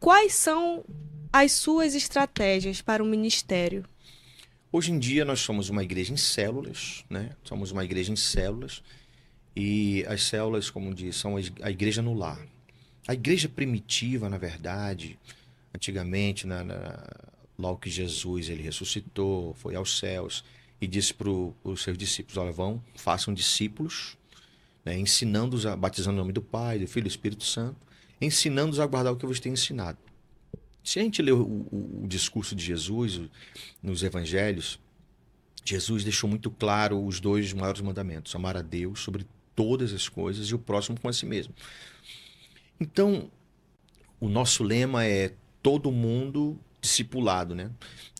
quais são as suas estratégias para o ministério? Hoje em dia nós somos uma igreja em células, né? Somos uma igreja em células e as células, como diz, são a igreja no lar. A igreja primitiva, na verdade, antigamente, logo que Jesus ele ressuscitou, foi aos céus e disse para os seus discípulos: olha, vão, façam discípulos, né? Ensinando-os, batizando no nome do Pai, do Filho e do Espírito Santo, ensinando-os a guardar o que eu vos tenho ensinado. Se a gente lê o discurso de Jesus nos evangelhos, Jesus deixou muito claro os dois maiores mandamentos: amar a Deus sobre todas as coisas e o próximo como a si mesmo. Então, o nosso lema é todo mundo discipulado, né?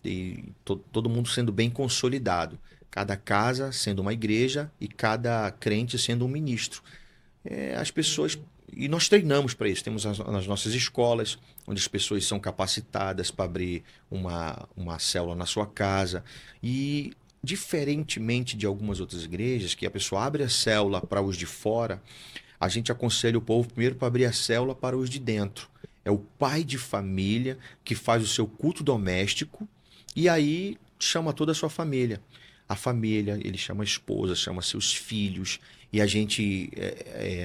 E todo mundo sendo bem consolidado. Cada casa sendo uma igreja e cada crente sendo um ministro. As pessoas. E nós treinamos para isso. Temos as nossas escolas, onde as pessoas são capacitadas para abrir uma célula na sua casa. E, diferentemente de algumas outras igrejas, que a pessoa abre a célula para os de fora, a gente aconselha o povo primeiro para abrir a célula para os de dentro. É o pai de família que faz o seu culto doméstico e aí chama toda a sua família. A família, ele chama a esposa, chama seus filhos. E a gente,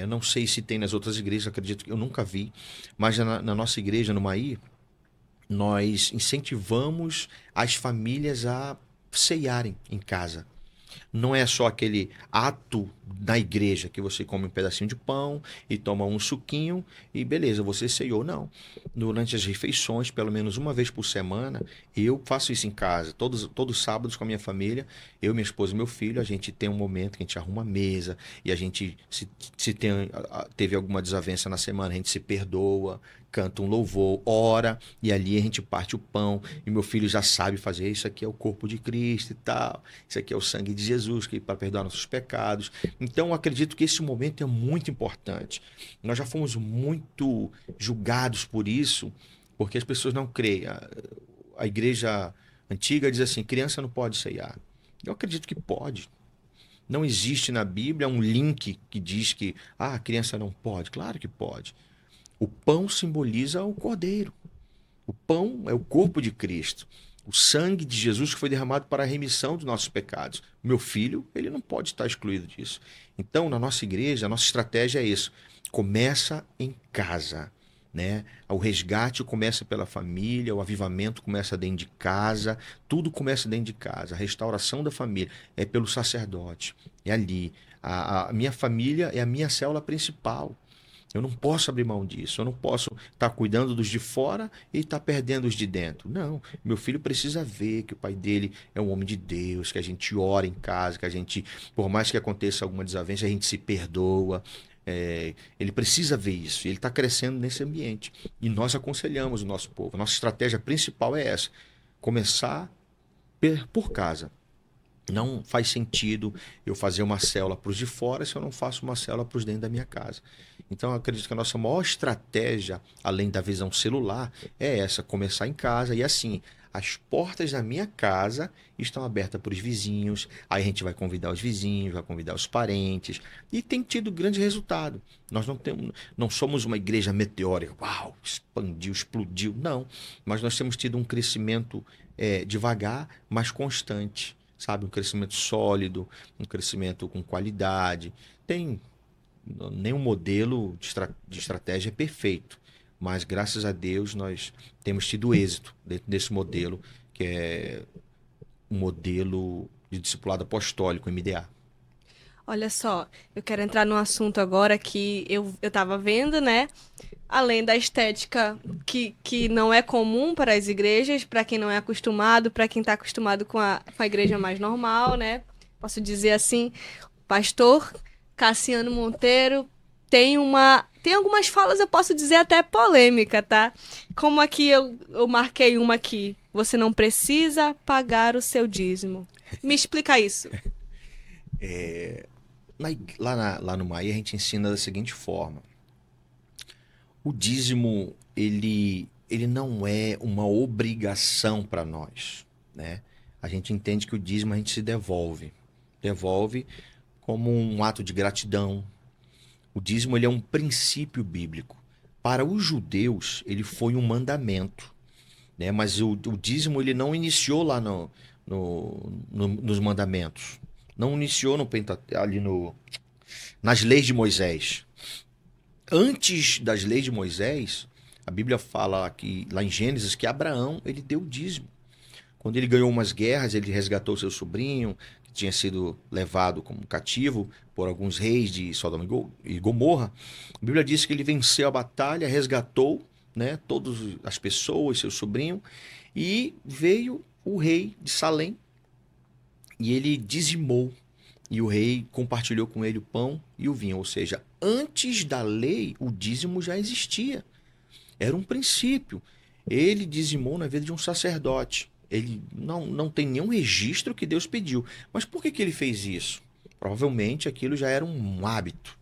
não sei se tem nas outras igrejas, acredito que eu nunca vi, mas na nossa igreja, no Maí, nós incentivamos as famílias a ceiarem em casa. Não é só aquele ato na igreja que você come um pedacinho de pão e toma um suquinho e beleza, você ceiou. Não. Durante as refeições, pelo menos uma vez por semana, eu faço isso em casa. Todos sábados com a minha família, eu, minha esposa e meu filho, a gente tem um momento que a gente arruma a mesa e a gente, se teve alguma desavença na semana, a gente se perdoa, canta um louvor, ora, e ali a gente parte o pão, e meu filho já sabe fazer: isso aqui é o corpo de Cristo e tal, isso aqui é o sangue de Jesus que para perdoar nossos pecados. Então eu acredito que esse momento é muito importante. Nós já fomos muito julgados por isso, porque as pessoas não creem. A igreja antiga diz assim: criança não pode ceiar. Eu acredito que pode. Não existe na Bíblia um link que diz que a criança não pode. Claro que pode. O pão simboliza o cordeiro. O pão é o corpo de Cristo. O sangue de Jesus que foi derramado para a remissão dos nossos pecados. O meu filho, ele não pode estar excluído disso. Então, na nossa igreja, a nossa estratégia é isso. Começa em casa, né? O resgate começa pela família, o avivamento começa dentro de casa, tudo começa dentro de casa. A restauração da família é pelo sacerdote, é ali. A minha família é a minha célula principal. Eu não posso abrir mão disso. Eu não posso estar cuidando dos de fora e estar perdendo os de dentro. Não. Meu filho precisa ver que o pai dele é um homem de Deus, que a gente ora em casa, que a gente, por mais que aconteça alguma desavença, a gente se perdoa. Ele precisa ver isso. Ele está crescendo nesse ambiente. E nós aconselhamos o nosso povo. A nossa estratégia principal é essa: começar por casa. Não faz sentido eu fazer uma célula para os de fora se eu não faço uma célula para os dentro da minha casa. Então, eu acredito que a nossa maior estratégia, além da visão celular, é essa: começar em casa. E assim, as portas da minha casa estão abertas para os vizinhos. Aí a gente vai convidar os vizinhos, vai convidar os parentes. E tem tido grande resultado. Nós não somos uma igreja meteórica. Uau, expandiu, explodiu. Não. Mas nós temos tido um crescimento devagar, mas constante. Sabe, um crescimento sólido, um crescimento com qualidade. Tem nenhum modelo de estratégia é perfeito, mas graças a Deus nós temos tido êxito dentro desse modelo, que é um modelo de discipulado apostólico, MDA. Olha só, eu quero entrar num assunto agora que eu tava vendo, né? Além da estética que não é comum para as igrejas, para quem não é acostumado, para quem está acostumado com a igreja mais normal, né? Posso dizer assim, pastor Cassiano Monteiro tem algumas falas, eu posso dizer até polêmica, tá? Como aqui eu marquei uma aqui: você não precisa pagar o seu dízimo. Me explica isso. Lá no MAI a gente ensina da seguinte forma: o dízimo ele não é uma obrigação para nós, né? A gente entende que o dízimo a gente se devolve como um ato de gratidão. O dízimo ele é um princípio bíblico. Para os judeus, ele foi um mandamento, né? Mas o dízimo ele não iniciou lá nos mandamentos. Não iniciou ali nas leis de Moisés. Antes das leis de Moisés, a Bíblia fala aqui, lá em Gênesis, que Abraão ele deu o dízimo. Quando ele ganhou umas guerras, ele resgatou seu sobrinho, que tinha sido levado como cativo por alguns reis de Sodoma e Gomorra. A Bíblia diz que ele venceu a batalha, resgatou, né, todas as pessoas, seu sobrinho, e veio o rei de Salém e ele dizimou. E o rei compartilhou com ele o pão e o vinho. Ou seja, antes da lei, o dízimo já existia. Era um princípio. Ele dizimou na vida de um sacerdote. Ele não tem nenhum registro que Deus pediu. Mas por que ele fez isso? Provavelmente aquilo já era um hábito.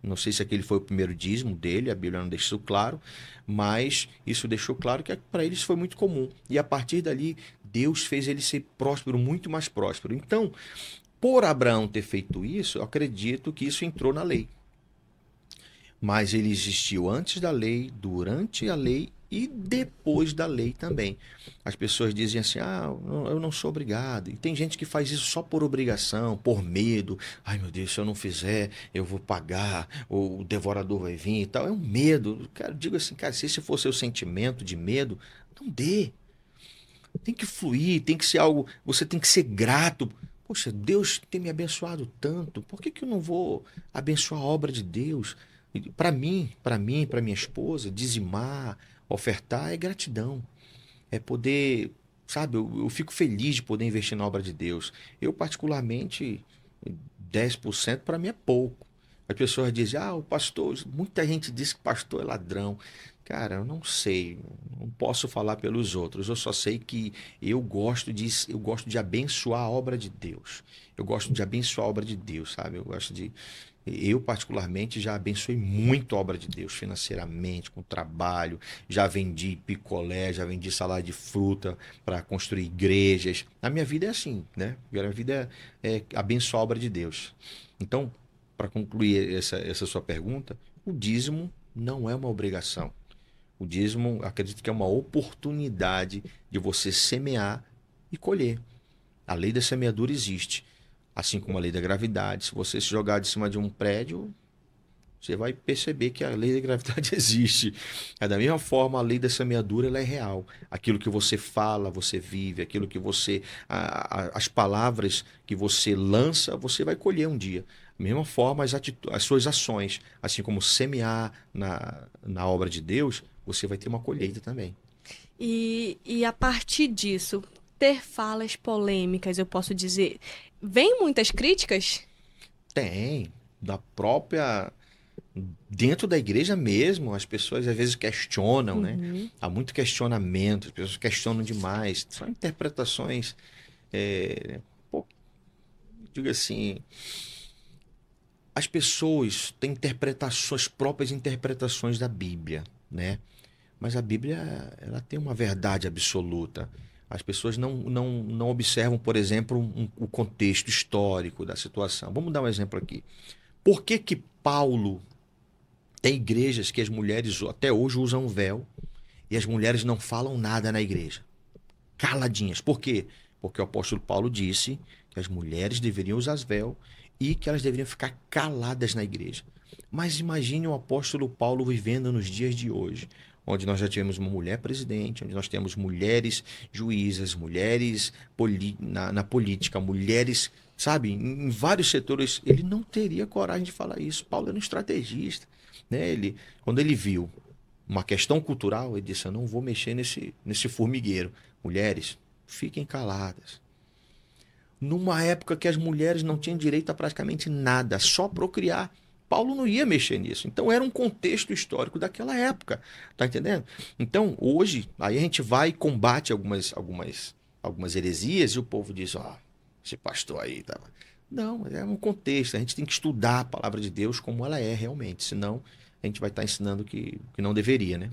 Não sei se aquele foi o primeiro dízimo dele, a Bíblia não deixa isso claro, mas isso deixou claro que para eles foi muito comum. E a partir dali, Deus fez ele ser próspero, muito mais próspero. Então, por Abraão ter feito isso, eu acredito que isso entrou na lei. Mas ele existiu antes da lei, durante a lei e depois da lei também. As pessoas dizem assim, eu não sou obrigado. E tem gente que faz isso só por obrigação, por medo. Ai meu Deus, se eu não fizer, eu vou pagar, ou o devorador vai vir e tal. É um medo. Cara, eu digo assim, cara, se esse for seu sentimento de medo, não dê. Tem que fluir, tem que ser algo, você tem que ser grato. Poxa, Deus tem me abençoado tanto, por que eu não vou abençoar a obra de Deus? Para mim, para minha esposa, dizimar, ofertar é gratidão. É poder, sabe, eu fico feliz de poder investir na obra de Deus. Eu, particularmente, 10% para mim é pouco. As pessoas dizem, o pastor, muita gente diz que pastor é ladrão. Cara, eu não sei, não posso falar pelos outros. Eu só sei que eu gosto de abençoar a obra de Deus. Eu gosto de abençoar a obra de Deus, sabe? Eu particularmente já abençoei muito a obra de Deus financeiramente, com trabalho, já vendi picolé, já vendi salada de fruta para construir igrejas. A minha vida é assim, né? A minha vida é abençoar a obra de Deus. Então, para concluir essa sua pergunta, o dízimo não é uma obrigação. O dízimo, acredito que é uma oportunidade de você semear e colher. A lei da semeadura existe. Assim como a lei da gravidade. Se você se jogar de cima de um prédio, você vai perceber que a lei da gravidade existe. Da mesma forma, a lei da semeadura ela é real. Aquilo que você fala, você vive. Aquilo que você... as palavras que você lança, você vai colher um dia. Da mesma forma, as suas ações. Assim como semear na obra de Deus, você vai ter uma colheita também. E a partir disso, ter falas polêmicas, eu posso dizer, vem muitas críticas? Tem. Da própria... Dentro da igreja mesmo, as pessoas às vezes questionam, né? Há muito questionamento, as pessoas questionam demais. São interpretações, digo assim, as pessoas têm suas próprias interpretações da Bíblia, né? Mas a Bíblia, ela tem uma verdade absoluta. As pessoas não observam, por exemplo, o contexto histórico da situação. Vamos dar um exemplo aqui. Por que Paulo tem igrejas que as mulheres até hoje usam véu e as mulheres não falam nada na igreja? Caladinhas. Por quê? Porque o apóstolo Paulo disse que as mulheres deveriam usar véu e que elas deveriam ficar caladas na igreja. Mas imagine o apóstolo Paulo vivendo nos dias de hoje, onde nós já tivemos uma mulher presidente, onde nós temos mulheres juízas, mulheres na política, mulheres, sabe, em vários setores. Ele não teria coragem de falar isso. Paulo era um estrategista, né? Quando ele viu uma questão cultural, ele disse, eu não vou mexer nesse formigueiro. Mulheres, fiquem caladas. Numa época que as mulheres não tinham direito a praticamente nada, só procriar, Paulo não ia mexer nisso. Então era um contexto histórico daquela época, tá entendendo? Então hoje, aí a gente vai e combate algumas heresias e o povo diz, esse pastor aí tá... Não, é um contexto, a gente tem que estudar a palavra de Deus como ela é realmente, senão a gente vai estar ensinando que não deveria, né?